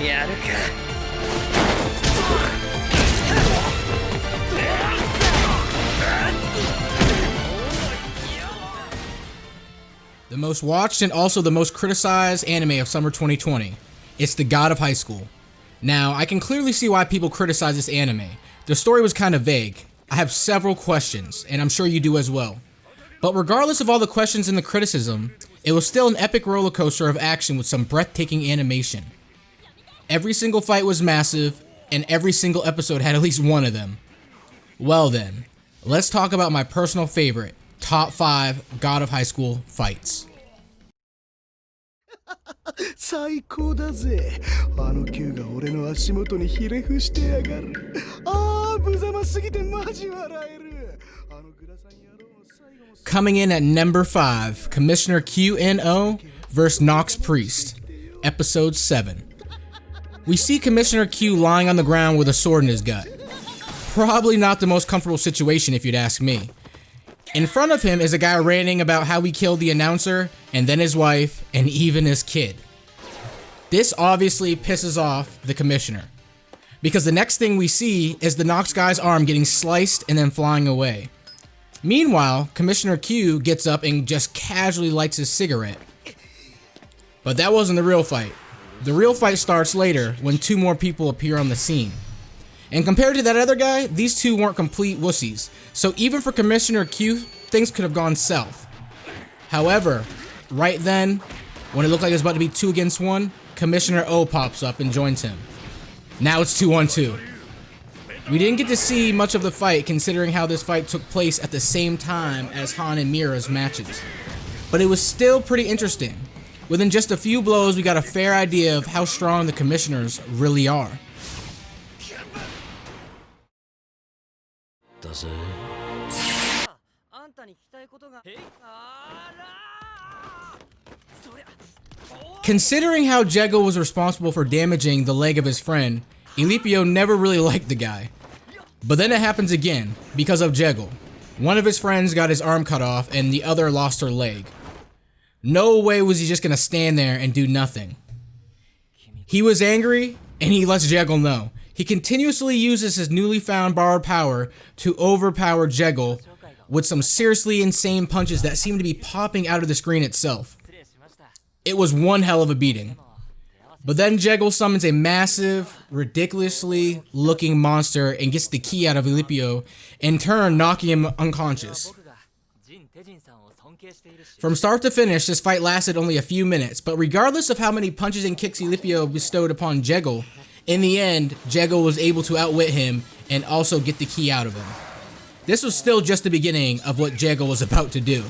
やるか。The most watched and also the most criticized anime of summer 2020. It's The God of High School. Now, I can clearly see why people criticize this anime. The story was kind of vague. I have several questions, and I'm sure you do as well. But regardless of all the questions and the criticism, it was still an epic roller coaster of action with some breathtaking animation. Every single fight was massive, and every single episode had at least one of them. Well then, let's talk about my personal favorite, top 5 God of High School fights. 最高だぜ。あの球が俺の足元にひれ伏してやがる。ああ、無様すぎてマジ笑える。あのグラサン野郎の最後も。Coming in at number 5, Commissioner QNO vs. Nox Priest, Episode 7. We see Commissioner Q lying on the ground with a sword in his gut. Probably not the most comfortable situation if you'd ask me. In front of him is a guy ranting about how he killed the announcer, and then his wife, and even his kid. This obviously pisses off the commissioner, because the next thing we see is the Nox guy's arm getting sliced and then flying away. Meanwhile, Commissioner Q gets up and just casually lights his cigarette. But that wasn't the real fight. The real fight starts later when 2 more people appear on the scene. And compared to that other guy, these 2 weren't complete wussies. So even for Commissioner Q, things could have gone south. However, right then, when it looked like it was about to be 2 against 1, Commissioner O pops up and joins him. Now it's 2-on-2. We didn't get to see much of the fight considering how this fight took place at the same time as Han and Mira's matches. But it was still pretty interesting. Within just a few blows, we got a fair idea of how strong the commissioners really are. Considering how Jego was responsible for damaging the leg of his friend, Elipio never really liked the guy. But then it happens again, because of Jego. One of his friends got his arm cut off and the other lost her leg. No way was he just gonna stand there and do nothing. He was angry, and he lets Jego know. He continuously uses his newly found borrowed power to overpower Jego with some seriously insane punches that seem to be popping out of the screen itself. It was one hell of a beating. But then Jego summons a massive, ridiculously looking monster and gets the key out of Elipio, in turn knocking him unconscious. From start to finish, this fight lasted only a few minutes, but regardless of how many punches and kicks Elipio bestowed upon Jego, in the end, Jego was able to outwit him and also get the key out of him. This was still just the beginning of what Jego was about to do.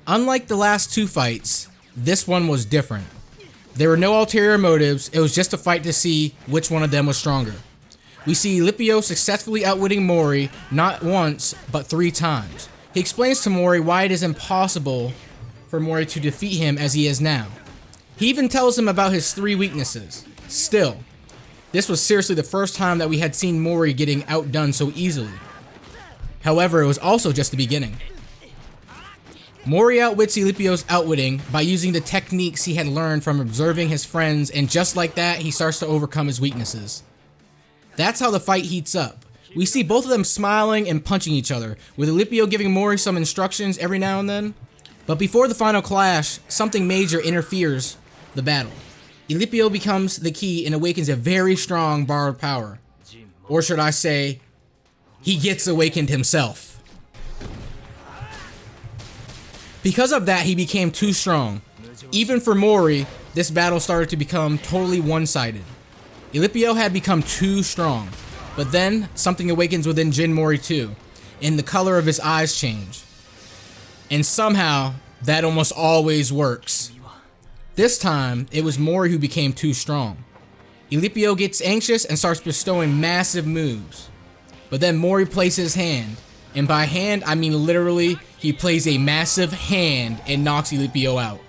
Unlike the last 2 fights, this one was different. There were no ulterior motives, it was just a fight to see which one of them was stronger. We see Elipio successfully outwitting Mori not once, but 3 times. He explains to Mori why it is impossible for Mori to defeat him as he is now. He even tells him about his 3 weaknesses. Still, this was seriously the first time that we had seen Mori getting outdone so easily. However, it was also just the beginning. Mori outwits Elipio's outwitting by using the techniques he had learned from observing his friends, and just like that, he starts to overcome his weaknesses. That's how the fight heats up. We see both of them smiling and punching each other, with Elipio giving Mori some instructions every now and then. But before the final clash, something major interferes the battle. Elipio becomes the key and awakens a very strong borrowed power. Or should I say, he gets awakened himself. Because of that, he became too strong. Even for Mori, this battle started to become totally one-sided. Elipio had become too strong, but then something awakens within Jin Mori too, and the color of his eyes change. And somehow, that almost always works. This time, it was Mori who became too strong. Elipio gets anxious and starts bestowing massive moves. But then Mori plays his hand, and by hand, I mean literally, he plays a massive hand and knocks Elipio out.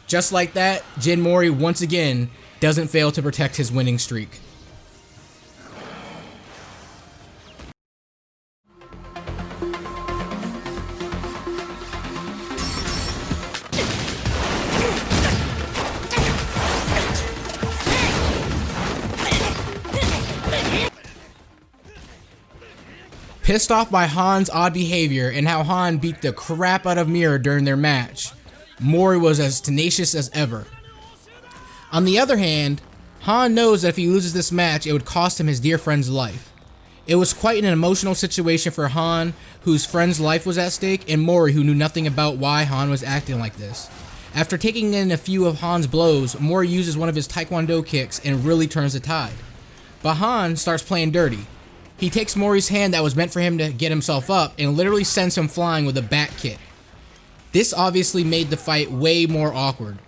Just like that, Jin Mori once again doesn't fail to protect his winning streak. Pissed off by Han's odd behavior and how Han beat the crap out of Mira during their match, Mori was as tenacious as ever. On the other hand, Han knows that if he loses this match, it would cost him his dear friend's life. It was quite an emotional situation for Han, whose friend's life was at stake, and Mori, who knew nothing about why Han was acting like this. After taking in a few of Han's blows, Mori uses one of his taekwondo kicks and really turns the tide. But Han starts playing dirty. He takes Mori's hand that was meant for him to get himself up and literally sends him flying with a back kick. This obviously made the fight way more awkward.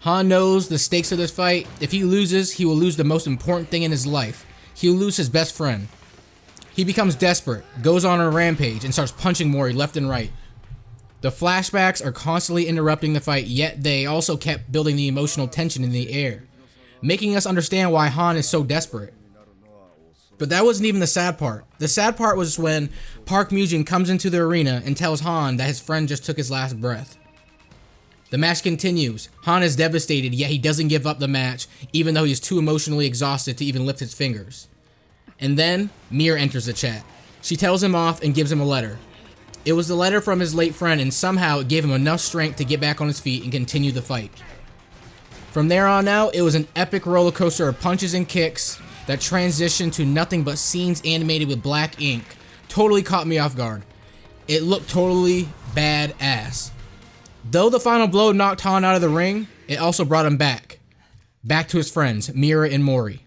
Han knows the stakes of this fight. If he loses, he will lose the most important thing in his life. He will lose his best friend. He becomes desperate, goes on a rampage, and starts punching Mori left and right. The flashbacks are constantly interrupting the fight, yet they also kept building the emotional tension in the air, making us understand why Han is so desperate. But that wasn't even the sad part. The sad part was when Park Mujin comes into the arena and tells Han that his friend just took his last breath. The match continues. Han is devastated, yet he doesn't give up the match, even though he's too emotionally exhausted to even lift his fingers. And then, Mira enters the chat. She tells him off and gives him a letter. It was the letter from his late friend, and somehow it gave him enough strength to get back on his feet and continue the fight. From there on out, it was an epic roller coaster of punches and kicks that transitioned to nothing but scenes animated with black ink. Totally caught me off guard. It looked totally badass. Though the final blow knocked Han out of the ring, it also brought him back to his friends, Mira and Mori.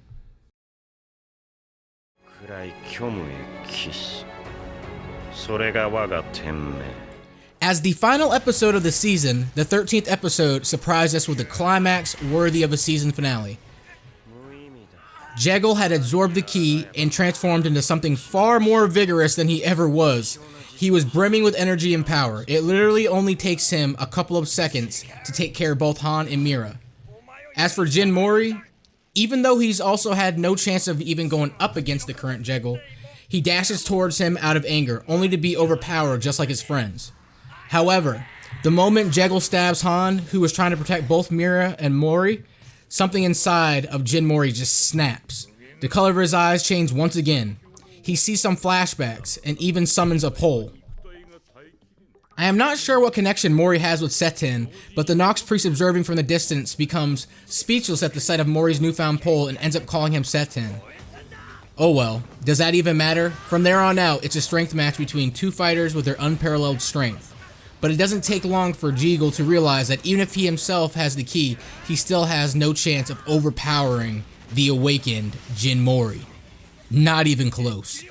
As the final episode of the season, the 13th episode surprised us with a climax worthy of a season finale. Jekyll had absorbed the key and transformed into something far more vigorous than he ever was. He was brimming with energy and power. It literally only takes him a couple of seconds to take care of both Han and Mira. As for Jin Mori, even though he's also had no chance of even going up against the current Jekyll, he dashes towards him out of anger, only to be overpowered just like his friends. However, the moment Jekyll stabs Han, who was trying to protect both Mira and Mori, something inside of Jin Mori just snaps. The color of his eyes change once again. He sees some flashbacks and even summons a pole. I am not sure what connection Mori has with Setten, but the Nox priest observing from the distance becomes speechless at the sight of Mori's newfound pole and ends up calling him Setten. Oh well, does that even matter? From there on out, it's a strength match between two fighters with their unparalleled strength. But it doesn't take long for Jekyll to realize that even if he himself has the key, he still has no chance of overpowering the awakened Jin Mori. Not even close.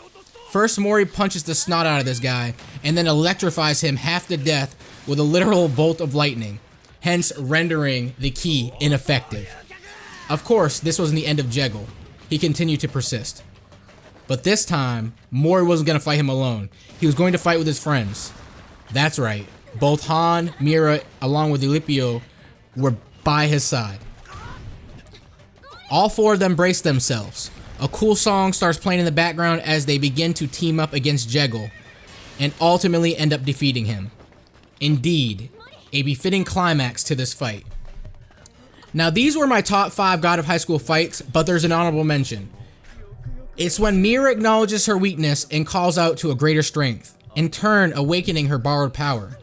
First, Mori punches the snot out of this guy, and then electrifies him half to death with a literal bolt of lightning, hence rendering the key ineffective. Of course, this wasn't the end of Jekyll. He continued to persist. But this time, Mori wasn't going to fight him alone. He was going to fight with his friends. That's right. Both Han, Mira, along with Elipio, were by his side. All four of them braced themselves. A cool song starts playing in the background as they begin to team up against Jekyll, and ultimately end up defeating him. Indeed, a befitting climax to this fight. Now these were my top 5 God of High School fights, but there's an honorable mention. It's when Mira acknowledges her weakness and calls out to a greater strength, in turn awakening her borrowed power,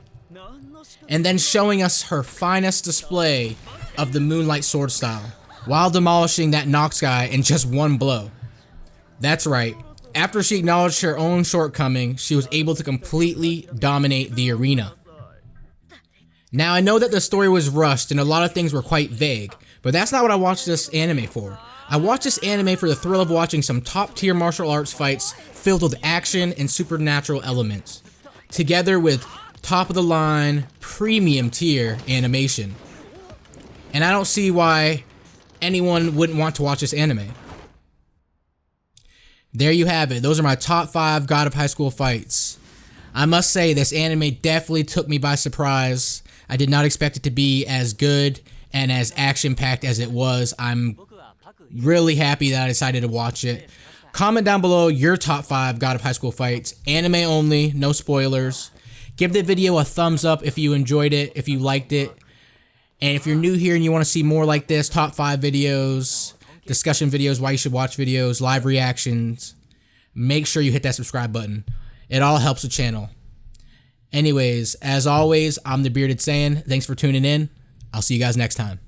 and then showing us her finest display of the Moonlight Sword style, while demolishing that Nox guy in just one blow. That's right, after she acknowledged her own shortcoming, she was able to completely dominate the arena. Now I know that the story was rushed and a lot of things were quite vague, but that's not what I watched this anime for. I watched this anime for the thrill of watching some top tier martial arts fights filled with action and supernatural elements, together with top of the line, premium tier animation. And I don't see why anyone wouldn't want to watch this anime. There you have it. Those are my top 5 God of High School fights. I must say, this anime definitely took me by surprise. I did not expect it to be as good and as action-packed as it was. I'm really happy that I decided to watch it. Comment down below your top 5 God of High School fights. Anime only, no spoilers. Give the video a thumbs up if you enjoyed it, if you liked it. And if you're new here and you want to see more like this, top 5 videos, discussion videos, why you should watch videos, live reactions, make sure you hit that subscribe button. It all helps the channel. Anyways, as always, I'm the Bearded Saiyan. Thanks for tuning in. I'll see you guys next time.